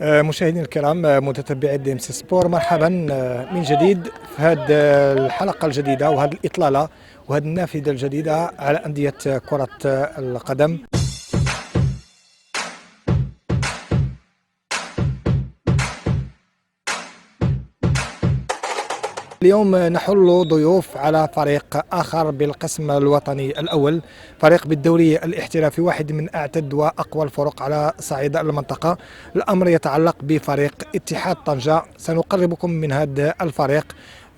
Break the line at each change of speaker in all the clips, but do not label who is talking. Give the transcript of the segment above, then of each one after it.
مشاهدينا الكرام، متتبعي دي ام سي سبور، مرحبا من جديد في هذه الحلقه الجديده وهذه الاطلاله وهذه النافذه الجديده على انديه كره القدم. اليوم نحل ضيوف على فريق آخر بالقسم الوطني الأول، فريق بالدوري الاحترافي، واحد من أعتد وأقوى الفرق على صعيد المنطقة. الأمر يتعلق بفريق اتحاد طنجة. سنقربكم من هذا الفريق،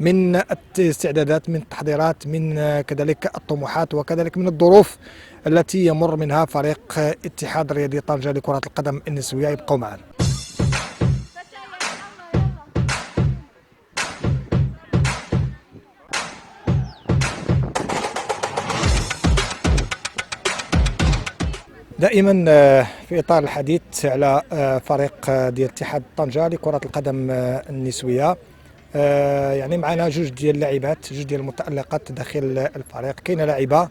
من الاستعدادات، من التحضيرات، من كذلك الطموحات، وكذلك من الظروف التي يمر منها فريق اتحاد رياضي طنجة لكرة القدم النسوية. يبقوا معنا. دائما في اطار الحديث على فريق ديال اتحاد طنجة لكرة القدم النسوية، يعني معنا جوج ديال اللاعبات، جوج ديال المتألقات داخل الفريق. كاينه لاعبه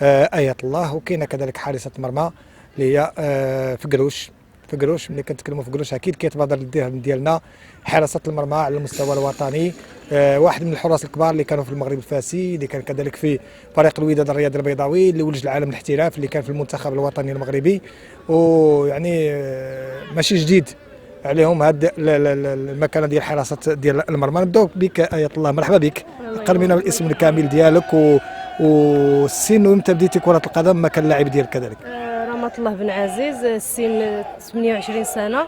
آية الله، وكاينه كذلك حارسة مرمى اللي هي فقروش. ملي كنتكلموا فقروش اكيد كيتبادر للذهن ديالنا حراسة المرمى على المستوى الوطني، واحد من الحراس الكبار اللي كانوا في المغرب الفاسي، اللي كان كذلك في فريق الوداد الرياضي البيضاوي، اللي ولج العالم الاحتراف، اللي كان في المنتخب الوطني المغربي. ويعني ماشي جديد عليهم هاد المكانه ديال حراسه ديال المرمى. نبداو بك آية الله، مرحبا بك. قربينا بالاسم الكامل ديالك والسن، وامتى بديتي كره القدم مكان اللاعب ديالك كذلك؟
رحمة الله بن عزيز، السن 28 سنة،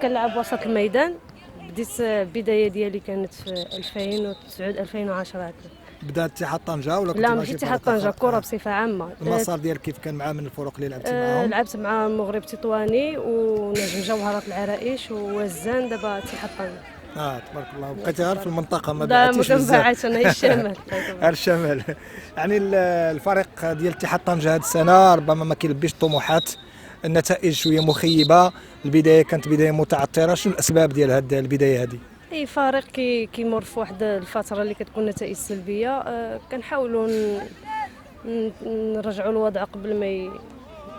كنلعب وسط الميدان. بديت البداية ديالي كانت في 2009 2010 هكا.
بدا اتحاد طنجة ولا كنت
لا، ماشي اتحاد طنجة، كرة بصفة عامة.
المسار ديالك كيف كان مع من الفرق اللي لعبتي معاهم؟
لعبت مع المغرب تطواني ونجم جوهرة العرائش ووزان، دابا اتحاد طنجة.
تبارك الله. بقيتي غير في المنطقه، ما
لا،
بعتيش
ما
بزاف؟
كنبعدش انا، هي الشمال.
غير الشمال. يعني الفريق ديال اتحاد طنجة هذه السنه ربما ما كيلبيش الطموحات، النتائج شويه مخيبه، البدايه كانت بدايه متعثره. شنو الاسباب ديال هذه البدايه هذه؟
اي فريق كيمر في واحد الفتره اللي كتكون نتائج سلبيه، كنحاولوا نرجعوا الوضع قبل ما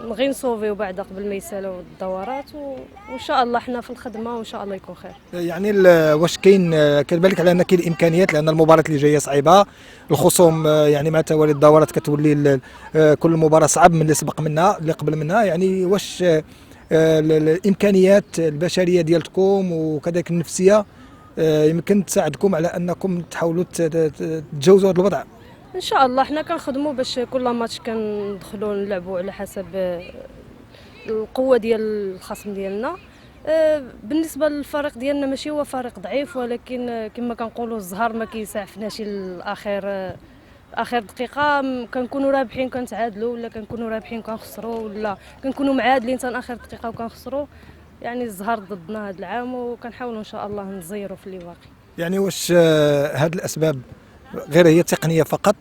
نغي نصوفيو بعد قبل ما يسالوا الدورات، وان شاء الله حنا في الخدمه وان شاء الله يكون خير.
يعني واش كتبان لك على ان كاين الامكانيات، لان المباراه اللي جايه صعيبه، الخصوم يعني مع توالي الدورات كتولي كل مباراه صعب من اللي سبق منها اللي قبل منها. يعني واش الامكانيات البشريه ديالكم وكذلك النفسيه يمكن تساعدكم على انكم تحاولوا تتجاوزوا هذا الوضع؟
ان شاء الله حنا كنخدموا باش كل ماتش كندخلوا نلعبوا على حسب القوه ديال الخصم ديالنا. بالنسبه للفريق ديالنا ماشي هو فريق ضعيف، ولكن كما كنقولوا الزهر ما كيسعفناش الاخر. اخر دقيقه كنكونوا رابحين كنتعادلوا، ولا كنكونوا رابحين كنخسروا، ولا كنكونوا معادلين حتى اخر دقيقه وكنخسروا. يعني الزهر ضدنا هذا العام، وكنحاولوا ان شاء الله نزيروا في اللي باقي.
يعني واش هذه الاسباب غير هي تقنيه فقط،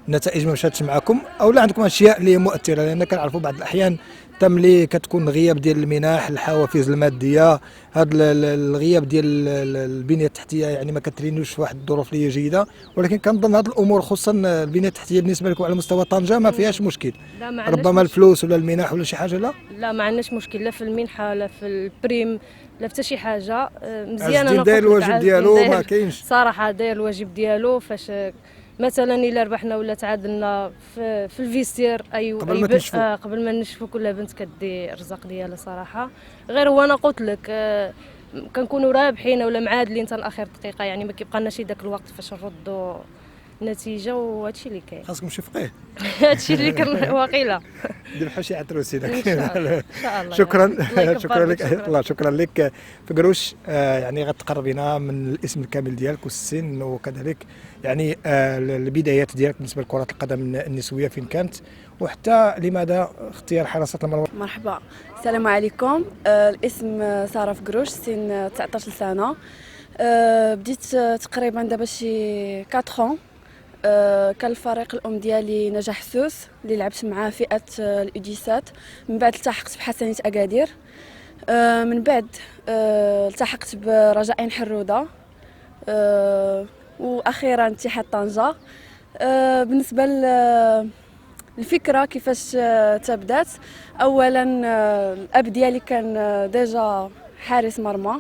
النتائج ما مشاتش معكم، او لا عندكم اشياء اللي هي مؤثره؟ لان كنعرفوا بعض الاحيان تملي كتكون غياب ديال المنح، الحوافز الماديه، هذا الغياب ديال البنيه التحتيه، يعني ما كترينوش في واحد الظروف اللي هي جيده. ولكن كنظن هذه الامور خصوصا البنيه التحتيه بالنسبه لكم على مستوى طنجه ما فيهاش مشكل. ربما الفلوس ولا المنح ولا شي حاجه. لا
ما عندناش مشكل، لا في المنحه لا في البريم لا حتى شي حاجه. مزيان.
انا داير الواجب ديالو، ما كاينش
صراحه داير الواجب ديالو. فاش مثلا الا ربحنا ولا تعادلنا في الفيستير قبل ما نشفوا كل بنت كدي الرزق ديالها صراحه. غير هو انا قلت لك كنكونوا رابحين ولا معادلين حتى لاخر دقيقه، يعني ما كيبقالناش داك الوقت فاش نردوا النتيجه. وهادشي اللي كاين،
خاصكم شي فقيه.
هادشي اللي كان واقيلا
ذبحوا شي عتروسي داك.
ان شاء الله.
شكرا. شكرا لك الله. شكرا لك فقروش. يعني غتقربينا من الاسم الكامل ديالك والسن، وكذلك يعني البدايات ديالك بالنسبه لكره القدم النسويه فين كانت، وحتى لماذا اختيار حراسه المرمى؟
مرحبا، السلام عليكم. الاسم ساره فقروش، سن 19 سنه. بديت تقريبا دابا شي 4 كان الفريق الام ديالي نجاح سوس اللي لعبت معاه فئه الاديسات. من بعد التحقت بحسنيه اكادير، من بعد التحقت برجاء حروده، واخيرا اتحاد طنجه. بالنسبه الفكره كيفاش تبدات. اولا الاب ديالي كان ديجا حارس مرمى.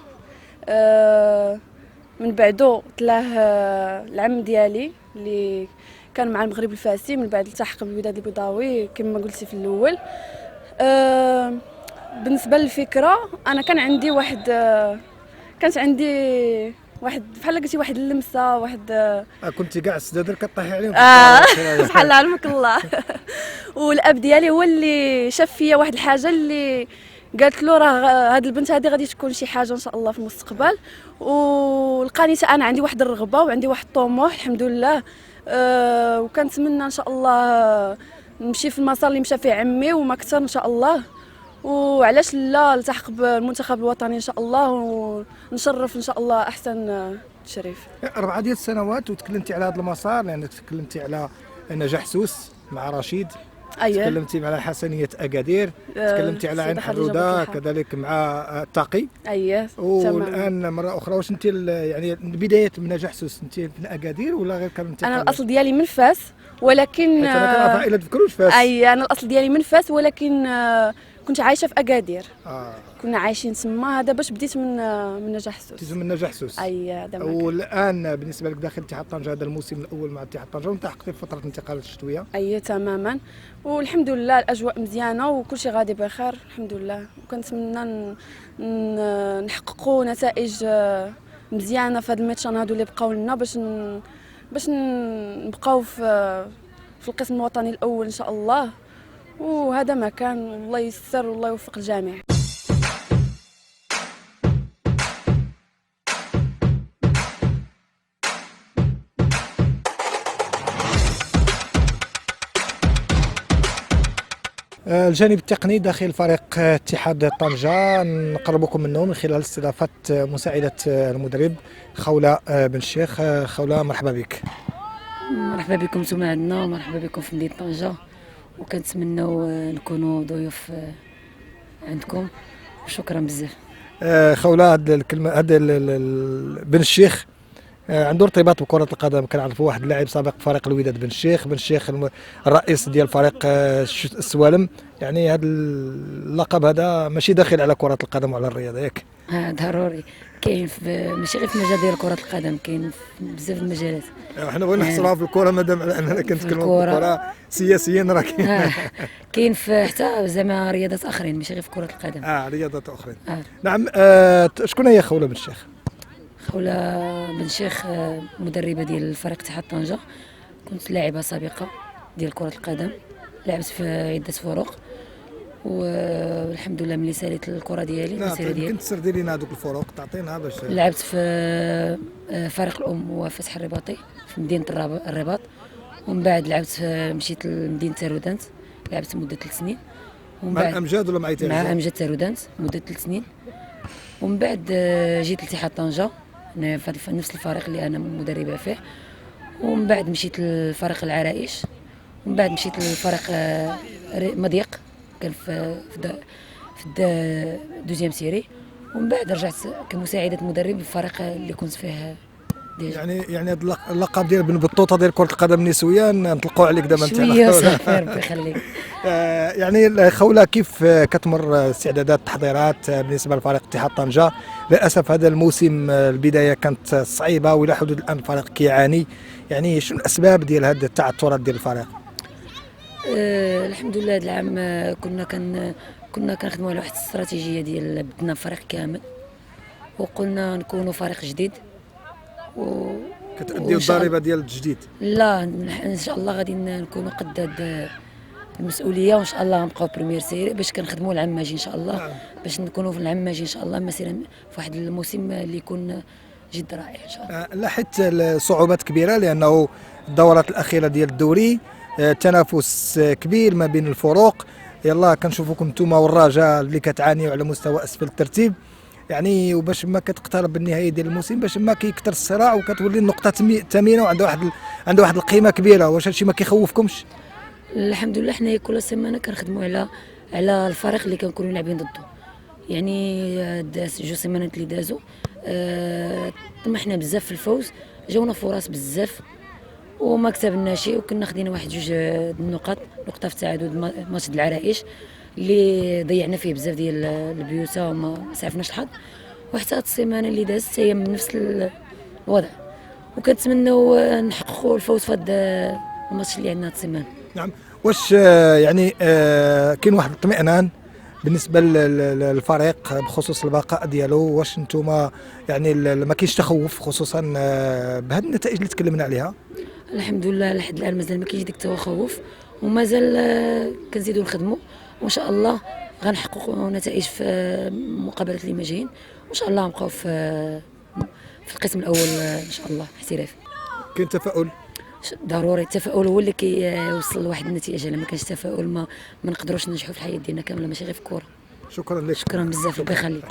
من بعدو تلاه العم ديالي اللي كان مع المغرب الفاسي، من بعد التحق بالوداد البيضاوي كما قلتي في الاول. بالنسبه للفكره انا كانت عندي بحال قلتي واحد اللمسه،
كنتي كاع السدادر كطيحي عليهم.
بحال علمك الله. والاب ديالي هو اللي شاف فيا واحد الحاجه اللي قالت له راه هاد البنت هذه غادي تكون شي حاجه ان شاء الله في المستقبل. ولقاني انا عندي واحد الرغبه وعندي واحد الطموح الحمد لله. وكنتمنى ان شاء الله نمشي في المسار اللي مشى فيه عمي وما اكثر ان شاء الله. وعلاش لا التحق بالمنتخب الوطني ان شاء الله ونشرف ان شاء الله احسن تشريف.
4 ديال السنوات وتكلمتي على هذا المسار، لان تكلمتي على نجاح سوس مع رشيد، تكلمتي على حسنيه اكادير، تكلمتي على عين حروده كذلك مع التاقي. والان مره اخرى واش انت يعني البدايه من نجاح سوس انت من اكادير ولا غير كنتي؟
انا الاصل ديالي من فاس، ولكن
انا كنعرف عائله تفكروش فاس.
انا الاصل ديالي من فاس، ولكن كنت عايشه في اكادير. كنا عايشين تما. هذا باش بديت من نجاح سوس.
بديت من نجاح سوس.
هذا.
والان بالنسبه لك داخل اتحاد طنجه هذا الموسم الاول مع اتحاد طنجه والتحقتي في فتره الانتقالات الشتويه.
تماما. والحمد لله الاجواء مزيانه وكل شيء غادي بخير الحمد لله. وكنتمنى نحققوا نتائج مزيانه في هذا الماتشان هادو اللي بقاو لنا باش نبقاو في القسم الوطني الاول ان شاء الله. وهذا ما كان، والله يسر والله يوفق الجميع.
الجانب التقني داخل فريق اتحاد طنجة نقربكم منه من خلال استضافة مساعدة المدرب خولة بن الشيخ. خولة مرحبا بك.
مرحبا بكم نتوما عندنا ومرحبا بكم في مدينة طنجة، وكنتمناو نكونوا ضيوف عندكم وشكرا بزاف.
خولة هاد الكلمة بن الشيخ عنده ارتباط بكرة القدم، كنعرفوا واحد اللاعب سابق في فريق الوداد بن الشيخ الرئيس ديال فريق السوالم. يعني هذا اللقب هذا ماشي داخل على كرة القدم وعلى الرياضة ياك؟
ضروري كاين ماشي غير في المجال ديال كرة القدم، كاين في بزاف المجالات.
حنا بغينا نحصلوها في الكرة مادام على اننا كنتكلموا في الكرة سياسيا راه
كاين في حتى زعما رياضات اخرين ماشي غير في كرة القدم.
رياضات اخرين. نعم. شكون هي خولة بن الشيخ؟
خولة بن الشيخ مدربة ديال فريق اتحاد طنجة. كنت لاعبة سابقة ديال كرة القدم، لعبت في عدة فروق والحمد لله ملي ساليت الكرة ديالي المسيرة ديالي.
كنت تسردي لينا هذوك الفروق تعطينا باش.
لعبت في فريق الأم وفتح الرباطي في مدينة الرباط، ومن بعد مشيت لمدينة تارودانت، لعبت مدة 3 سنين.
مع أمجاد ولا مع إيتاج؟
مع أمجاد تارودانت مدة 3 سنين. ومن بعد جيت لاتحاد طنجة في نفس الفريق اللي أنا مدربة فيه. ومن بعد مشيت لفريق العرائش، ومن بعد مشيت للفريق مضيق كان في دوزيام سيري. ومن بعد رجعت كمساعدة مدرب في الفريق اللي كنت فيه ديجا.
يعني هذا اللقب ديال بن بطوطة ديال كرة القدم النسوية نطلقوا عليك دابا انت.
شوية صافي ربي يخليك.
يعني خولة كيف كتمر استعدادات التحضيرات بالنسبة لفريق اتحاد طنجة؟ للأسف هذا الموسم البداية كانت صعيبة وإلى حدود الآن الفريق كيعاني. يعني شنو الأسباب ديال هذه التعثرات ديال الفريق؟
الحمد لله هذا العام كنا كنخدموا على واحد الاستراتيجيه ديال بدنا فريق كامل وقلنا نكونوا فريق جديد
كتأديو الضريبه ديال الجديد.
لا ان شاء الله غادي نكونوا قد هاد المسؤوليه، وان شاء الله غنبقاو بريمير سيري باش كنخدموا العماجي ان شاء الله. باش نكونوا في العماجي ان شاء الله مسيره في واحد الموسم اللي يكون جد رائع ان شاء الله.
لاحظت صعوبات كبيره لانه الدورات الاخيره ديال الدوري تنافس كبير ما بين الفروق. يلا كنشوفوكم نتوما والرجاء اللي كتعانيوا على مستوى اسفل الترتيب، يعني وباش ما كتقترب النهايه ديال الموسم باش ما كيكثر الصراع وكتولي النقطه ثمينه وعنده واحد القيمه كبيره. واش هادشي ما كيخوفكمش؟
الحمد لله حنايا كل سيمانه كنخدموا على الفريق اللي كنكونوا لاعبين ضده. يعني جو سيمانات اللي دازوا طمحنا بزاف في الفوز، جاونا فرص بزاف وما كسبنا شيء، وكنا خدينا واحد جوج النقط، نقطه في التعادل ماتش د العرائش اللي ضيعنا فيه بزاف ديال البيوتا وما سعفناش الحظ. وحتى هاد السيمانه اللي دازت هي من نفس الوضع، وكنتمناو نحققوا الفوز في هذا الماتش اللي عندنا هاد السيمانه.
نعم. واش يعني كاين واحد الاطمئنان بالنسبه للفريق بخصوص البقاء ديالو؟ واش نتوما يعني ما كاينش تخوف خصوصا بهذه النتائج اللي تكلمنا عليها؟
الحمد لله لحد الان مازال ما كاينش ديك التخوف، ومازال كنزيدوا نخدموا، وان شاء الله غنحققوا نتائج في المقابلات اللي ما جايين، وان شاء الله نبقاو في القسم الاول ان شاء الله احترافي.
كاين تفاؤل؟
ضروري التفاؤل هو اللي كيوصل لواحد النتيجه. لما كانش تفاؤل ما نقدروش ننجحوا في الحياه ديالنا كامله، ماشي غير في الكره.
شكرا لك.
شكرا بزاف، ربي يخليك.